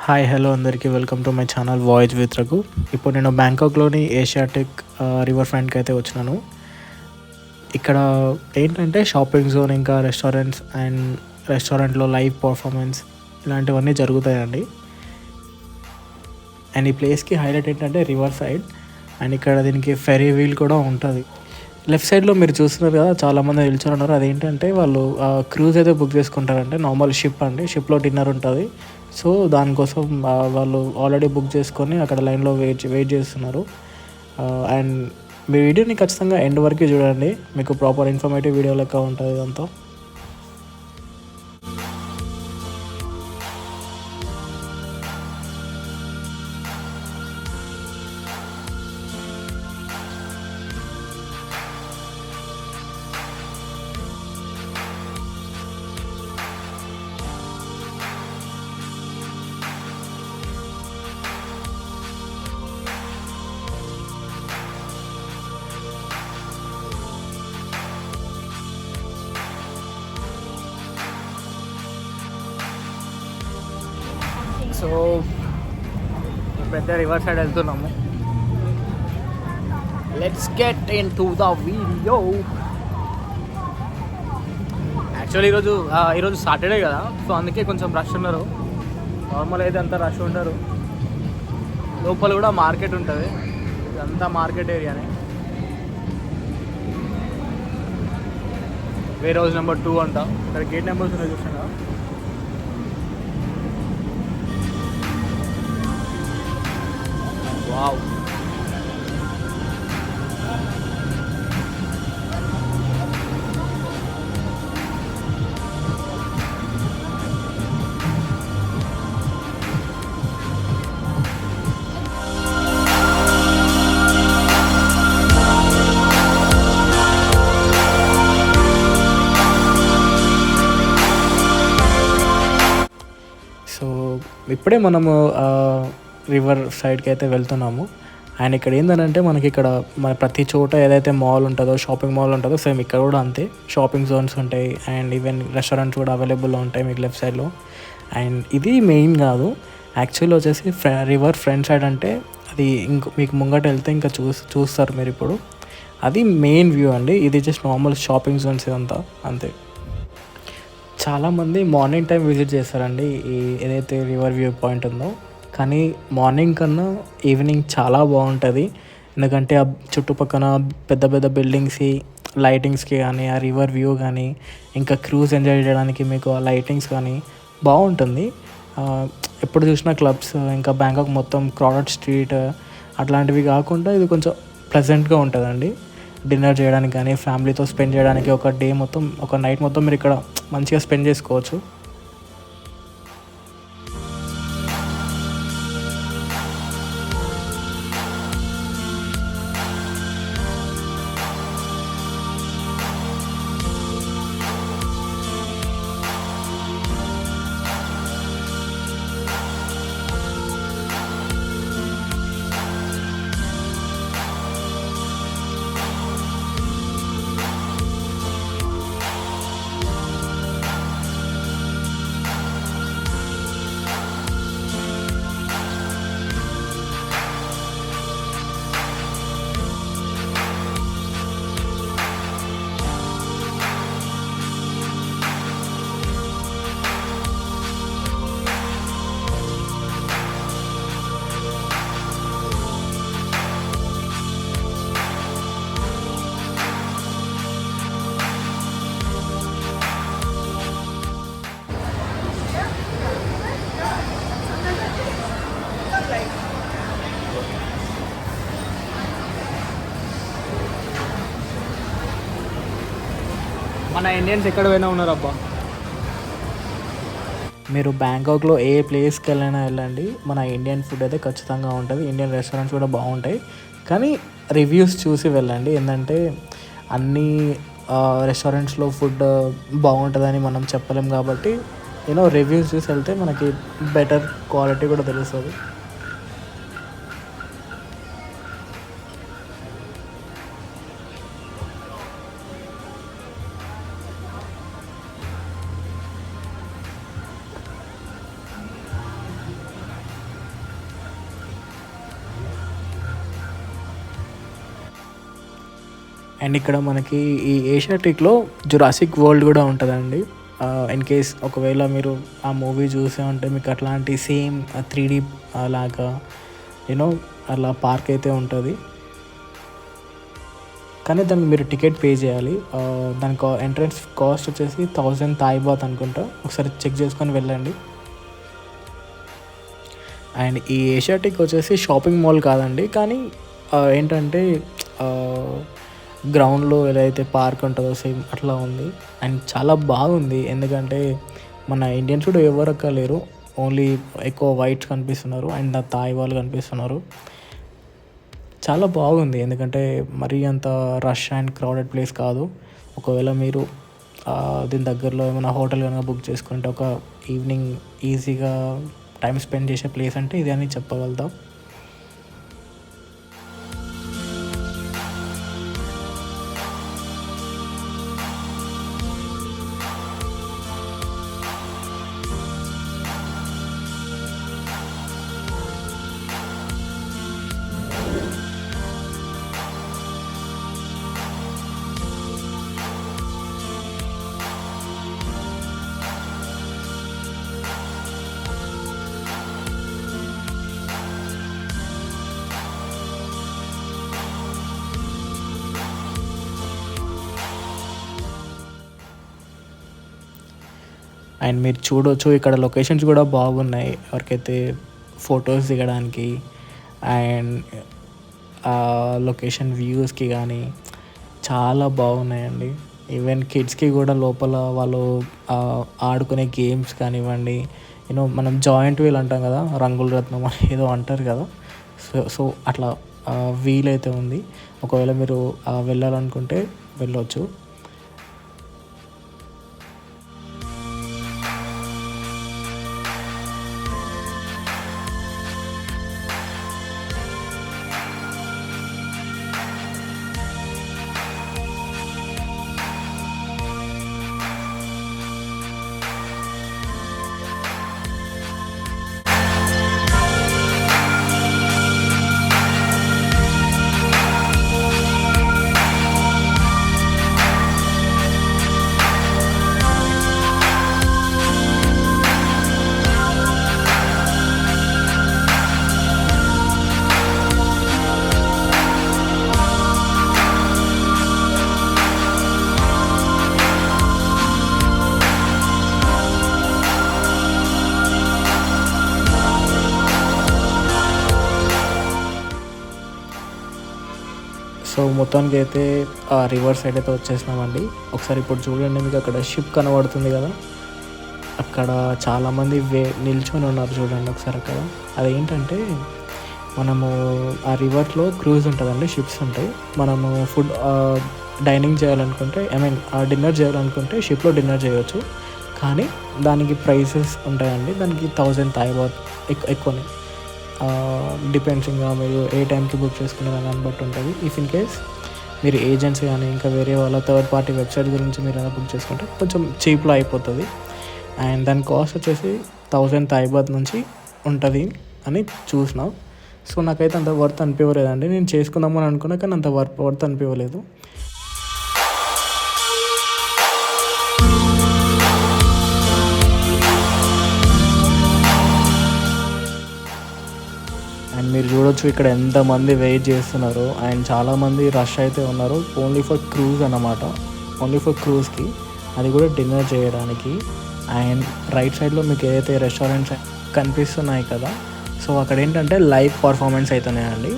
Hi hello అందరికీ welcome to my channel voice with Raghu. ఇప్పుడు నేను బ్యాంకాక్లోని ఏషియాటిక్ రివర్ ఫ్రంట్కి అయితే వచ్చినాను. ఇక్కడ ఏంటంటే షాపింగ్ జోన్, ఇంకా రెస్టారెంట్లో లైవ్ పర్ఫార్మెన్స్ ఇలాంటివన్నీ జరుగుతాయండి. అండ్ ఈ ప్లేస్కి హైలైట్ ఏంటంటే రివర్ సైడ్, అండ్ ఇక్కడ దీనికి ఫెరీ వీల్ కూడా ఉంటుంది. లెఫ్ట్ సైడ్లో మీరు చూస్తున్నారు కదా, చాలామంది నిల్చొని ఉన్నారు. అదేంటంటే వాళ్ళు క్రూజ్ అయితే బుక్ చేసుకుంటారంటే నార్మల్ షిప్ అండి. షిప్లో డిన్నర్ ఉంటుంది. సో దానికోసం వాళ్ళు ఆల్రెడీ బుక్ చేసుకొని అక్కడ లైన్లో వెయిట్ చేస్తున్నారు. అండ్ మీ వీడియోని ఖచ్చితంగా ఎండ్ వరకు చూడండి, మీకు ప్రాపర్ ఇన్ఫర్మేటివ్ వీడియో లెక్క ఉంటుంది ఇదంతా. సో పెద్ద రివర్ సైడ్ వెళ్తున్నాము. Let's get in to the video. Actually ఈరోజు సాటర్డే కదా, సో అందుకే కొంచెం రష్ ఉన్నారు. నార్మల్ అయితే అంతా రష్ ఉంటారు. లోపల కూడా మార్కెట్ ఉంటుంది, ఇదంతా మార్కెట్ ఏరియానే. వేర్ హౌస్ నెంబర్ 2 అంట. ఇక్కడ గేట్ నెంబర్స్ ఉన్నాయి చూసాను. వావ్, సో ఇప్పుడే మనము రివర్ సైడ్కి అయితే వెళ్తున్నాము. అండ్ ఇక్కడ ఏంటంటే మనకి ఇక్కడ మన ప్రతి చోట ఏదైతే మాల్ ఉంటుందో, షాపింగ్ మాల్ ఉంటుందో, సేమ్ ఇక్కడ కూడా అంతే షాపింగ్ జోన్స్ ఉంటాయి. అండ్ ఈవెన్ రెస్టారెంట్స్ కూడా అవైలబుల్లో ఉంటాయి మీకు లెఫ్ట్ సైడ్లో. అండ్ ఇది మెయిన్ కాదు, యాక్చువల్లీ వచ్చేసి రివర్ ఫ్రంట్ సైడ్ అంటే అది మీకు ముంగట వెళ్తే ఇంకా చూస్తారు మీరు ఇప్పుడు. అది మెయిన్ వ్యూ అండి. ఇది జస్ట్ నార్మల్ షాపింగ్ జోన్స్ ఇదంతా అంతే. చాలామంది మార్నింగ్ టైం విజిట్ చేస్తారండి ఈ ఏదైతే రివర్ వ్యూ పాయింట్ ఉందో. కానీ మార్నింగ్ కన్నా ఈవినింగ్ చాలా బాగుంటుంది. ఎందుకంటే ఆ చుట్టుపక్కల పెద్ద పెద్ద బిల్డింగ్స్కి లైటింగ్స్కి కానీ, ఆ రివర్ వ్యూ కానీ, ఇంకా క్రూజ్ ఎంజాయ్ చేయడానికి మీకు ఆ లైటింగ్స్ కానీ బాగుంటుంది. ఎప్పుడు చూసినా క్లబ్స్, ఇంకా బ్యాంకాక్ మొత్తం క్రౌడెడ్ స్ట్రీట్ అట్లాంటివి కాకుండా ఇది కొంచెం ప్లెజెంట్గా ఉంటుందండి. డిన్నర్ చేయడానికి కానీ, ఫ్యామిలీతో స్పెండ్ చేయడానికి ఒక నైట్ మొత్తం మీరు ఇక్కడ మంచిగా స్పెండ్ చేసుకోవచ్చు. మన ఇండియన్స్ ఎక్కడ పోయినా ఉన్నారు అబ్బా. మీరు బ్యాంకాక్లో ఏ ప్లేస్కి వెళ్ళండి, మన ఇండియన్ ఫుడ్ అయితే ఖచ్చితంగా ఉంటుంది. ఇండియన్ రెస్టారెంట్స్ కూడా బాగుంటాయి. కానీ రివ్యూస్ చూసి వెళ్ళండి. ఏంటంటే అన్ని రెస్టారెంట్స్లో ఫుడ్ బాగుంటుందని మనం చెప్పలేం కాబట్టి రివ్యూస్ చూసి వెళ్తే మనకి బెటర్ క్వాలిటీ కూడా తెలుస్తుంది. అండ్ ఇక్కడ మనకి ఈ ఏషియాటిక్‌లో 'జురాసిక్ వరల్డ్' గూడా ఉంటదండి. ఇన్ కేస్ ఒకవేళ మీరు ఆ మూవీ చూసే ఉంటే మీకు అట్లాంటి సేమ్ 3D లాగా యూనో అలా పార్క్ అయితే ఉంటది. కానీ దానికి మీరు టికెట్ పే చేయాలి. దానికి ఎంట్రన్స్ కాస్ట్ వచ్చేసి 1000 థాయ్ బాత్ అనుకుంటా. ఒకసారి చెక్ చేసుకొని వెళ్ళండి. అండ్ ఈ ఏషియాటిక్ వచ్చేసి షాపింగ్ మాల్ కాదండి. కానీ ఏంటంటే గ్రౌండ్‌లో ఎలా అయితే పార్క్ ఉంటదో సేమ్ అట్లా ఉంది. అండ్ చాలా బాగుంది. ఎందుకంటే మన ఇండియన్స్ కూడా ఎవరు లేరు. ఓన్లీ ఎక్కువ వైట్స్ కనిపిస్తున్నారు. అండ్ థాయ్ వాళ్ళు కనిపిస్తున్నారు. చాలా బాగుంది. ఎందుకంటే మరీ అంత రష్ అండ్ క్రౌడెడ్ ప్లేస్ కాదు. ఒకవేళ మీరు దీని దగ్గరలో ఏమైనా హోటల్ కనుక బుక్ చేసుకుంటే ఒక ఈవినింగ్ ఈజీగా టైం స్పెండ్ చేసే ప్లేస్ అంటే ఇది అని చెప్పగలుగుతాం. అండ్ మీరు చూడొచ్చు ఇక్కడ లొకేషన్స్ కూడా బాగున్నాయి. ఎవరికైతే ఫొటోస్ దిగడానికి అండ్ లొకేషన్ వ్యూస్కి కానీ చాలా బాగున్నాయండి. ఈవెన్ కిడ్స్కి కూడా లోపల వాళ్ళు ఆడుకునే గేమ్స్ కానివ్వండి, మనం జాయింట్ వీల్ అంటాం కదా, రంగుల రత్నం ఏదో అంటారు కదా. సో అట్లా వీల్ అయితే ఉంది. ఒకవేళ మీరు వెళ్ళాలనుకుంటే వెళ్ళొచ్చు. సో మొత్తానికి అయితే ఆ రివర్ సైడ్ అయితే వచ్చేసినామండి. ఒకసారి ఇప్పుడు చూడండి, మీకు అక్కడ షిప్ కనబడుతుంది కదా, అక్కడ చాలామంది నిల్చొని ఉన్నారు చూడండి ఒకసారి అక్కడ. అదేంటంటే మనము ఆ రివర్లో క్రూజ్ ఉంటుందండి, షిప్స్ ఉంటాయి. మనము ఫుడ్ డైనింగ్ చేయాలనుకుంటే డిన్నర్ చేయాలనుకుంటే షిప్లో డిన్నర్ చేయవచ్చు. కానీ దానికి ప్రైసెస్ ఉంటాయండి. దానికి 1000 థాయ్ బాత్ ఎక్కువనే. డిపెండ్స్ ఇంకా మీరు ఏ టైంకి బుక్ చేసుకునే దాన్ని బట్టి ఉంటుంది. ఇఫ్ ఇన్ కేస్ మీరు ఏజెంట్స్ కానీ ఇంకా వేరే వాళ్ళ థర్డ్ పార్టీ వెబ్సైట్ గురించి మీరు ఏమైనా బుక్ చేసుకుంటే కొంచెం చీప్లో అయిపోతుంది. అండ్ దాని కాస్ట్ వచ్చేసి 1000 థాయ్ బాత్ నుంచి ఉంటుంది అని చూసిన. సో నాకైతే అంత వర్త్ అనిపించలేదండి. నేను చేసుకుందామని అనుకున్నా కానీ అంత వర్త్ అనిపించలేదు. అండ్ మీరు చూడొచ్చు ఇక్కడ ఎంతమంది వెయిట్ చేస్తున్నారు. అండ్ చాలామంది రష్ అయితే ఉన్నారు. ఓన్లీ ఫర్ క్రూజ్ అన్నమాట, ఓన్లీ ఫర్ క్రూజ్కి, అది కూడా డిన్నర్ చేయడానికి. అండ్ రైట్ సైడ్లో మీకు ఏదైతే రెస్టారెంట్స్ కనిపిస్తున్నాయి కదా, సో అక్కడ ఏంటంటే లైవ్ పర్ఫార్మెన్స్ అవుతున్నాయండి.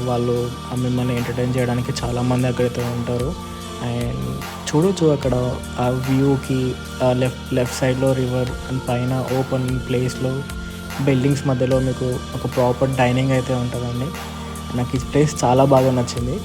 వాళ్ళు మిమ్మల్ని ఎంటర్టైన్ చేయడానికి చాలామంది అక్కడైతే ఉంటారు. అండ్ చూడొచ్చు అక్కడ ఆ వ్యూకి లెఫ్ట్ సైడ్లో రివర్ అండ్ పైన ఓపెన్ ప్లేస్లో బిల్డింగ్స్ మధ్యలో మీకు ఒక ప్రాపర్ డైనింగ్ అయితే ఉంటుందండి. నాకు ఈ ప్లేస్ చాలా బాగా నచ్చింది.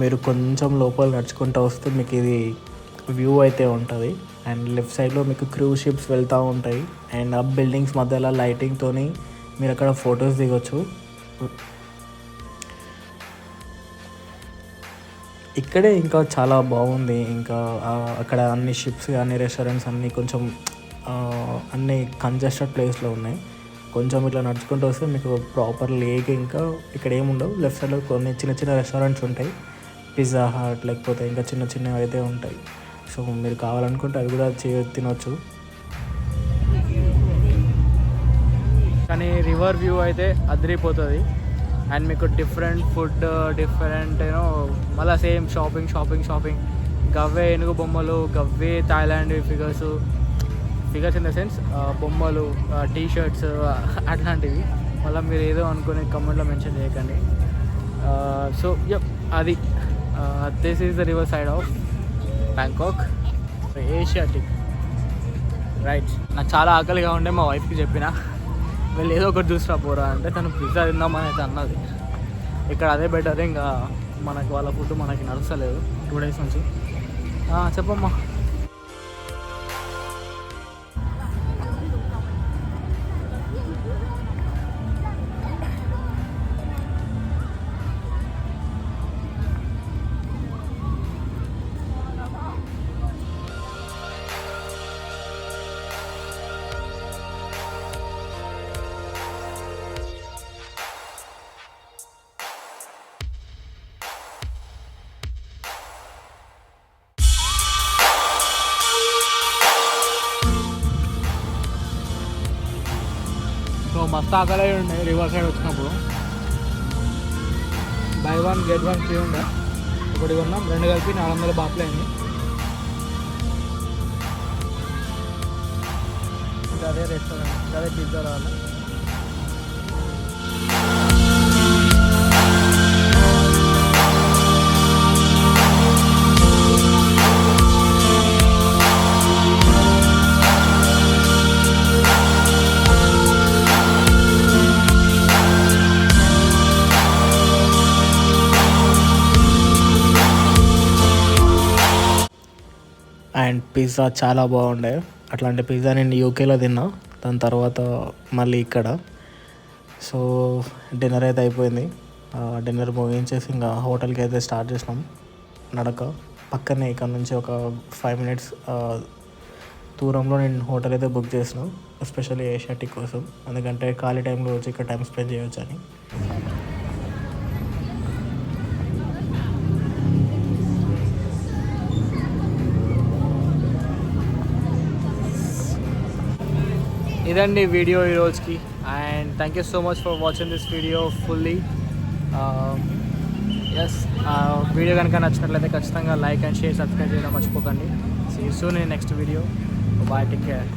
మీరు కొంచెం లోపల నడుచుకుంటూ వస్తే మీకు ఇది వ్యూ అయితే ఉంటుంది. అండ్ లెఫ్ట్ సైడ్లో మీకు క్రూజ్ షిప్స్ వెళ్తూ ఉంటాయి. అండ్ ఆ బిల్డింగ్స్ మధ్యలో లైటింగ్తోని మీరు అక్కడ ఫొటోస్ దిగొచ్చు. ఇక్కడే ఇంకా చాలా బాగుంది. ఇంకా అక్కడ అన్ని షిప్స్ కానీ రెస్టారెంట్స్ అన్నీ కొంచెం అన్నీ కంజెస్టెడ్ ప్లేస్లో ఉన్నాయి. కొంచెం ఇట్లా నడుచుకుంటూ వస్తే మీకు ప్రాపర్ లేక్, ఇంకా ఇక్కడ ఏముండవు. లెఫ్ట్ సైడ్లో కొన్ని చిన్న చిన్న రెస్టారెంట్స్ ఉంటాయి, పిజ్జా హట్ లేకపోతే ఇంకా చిన్న చిన్నవి అయితే ఉంటాయి. సో మీరు కావాలనుకుంటే అవి కూడా తినొచ్చు. కానీ రివర్ వ్యూ అయితే అదిరిపోతుంది. అండ్ మీకు డిఫరెంట్ ఫుడ్, డిఫరెంట్ మళ్ళీ సేమ్ షాపింగ్ గవ్వే ఏనుగు బొమ్మలు, గవ్వే Thailand figures in the sense బొమ్మలు, టీషర్ట్స్ అట్లాంటివి. మళ్ళీ మీరు ఏదో అనుకుని కమెంట్లో మెన్షన్ చేయకండి. సో అది this is the river side of Bangkok, Asiatique. Right, నాకు చాలా ఆకలిగా ఉండే మా వైఫ్కి చెప్పిన వీళ్ళు ఏదో ఒకటి చూసిరా పోరా అంటే తను పిజ్జా తిందామని అయితే అన్నది. ఇక్కడ అదే బెటర్, ఇంకా మనకి వాళ్ళ ఫుడ్ మనకి నడుస్తలేదు 2 days నుంచి. చెప్పమ్మా. సో మస్తు ఆకలి ఉండే రివర్ సైడ్ వచ్చినప్పుడు. బై 1 get 1 ఫ్రీ ఉండే. ఒకటి కొన్నాం, 2 కలిపి 400 బాట్లు అయింది. ఇంకా అదే రెస్టారెంట్, అదే పిజ్జా రావాలి. అండ్ పిజ్జా చాలా బాగుండే. అట్లాంటి పిజ్జా నేను యూకేలో తిన్నా, దాని తర్వాత మళ్ళీ ఇక్కడ. సో డిన్నర్ అయితే అయిపోయింది. డిన్నర్ ముగించేసి ఇంకా హోటల్కి అయితే స్టార్ట్ చేసినాం నడక. పక్కనే ఇక్కడ నుంచి ఒక 5 minutes దూరంలో నేను హోటల్ అయితే బుక్ చేసినాను, ఎస్పెషల్లీ ఏషియాటిక్ కోసం. ఎందుకంటే ఖాళీ టైంలో వచ్చి ఇక్కడ టైం స్పెండ్ చేయొచ్చు అని. ఇదండి వీడియో ఈ రోజుకి. And thank you so much for watching this video fully. Video కనుక నచ్చినట్లయితే ఖచ్చితంగా లైక్ అండ్ షేర్, సబ్స్క్రైబ్ చేయడం మర్చిపోకండి. See you soon in next video. Bye, take care.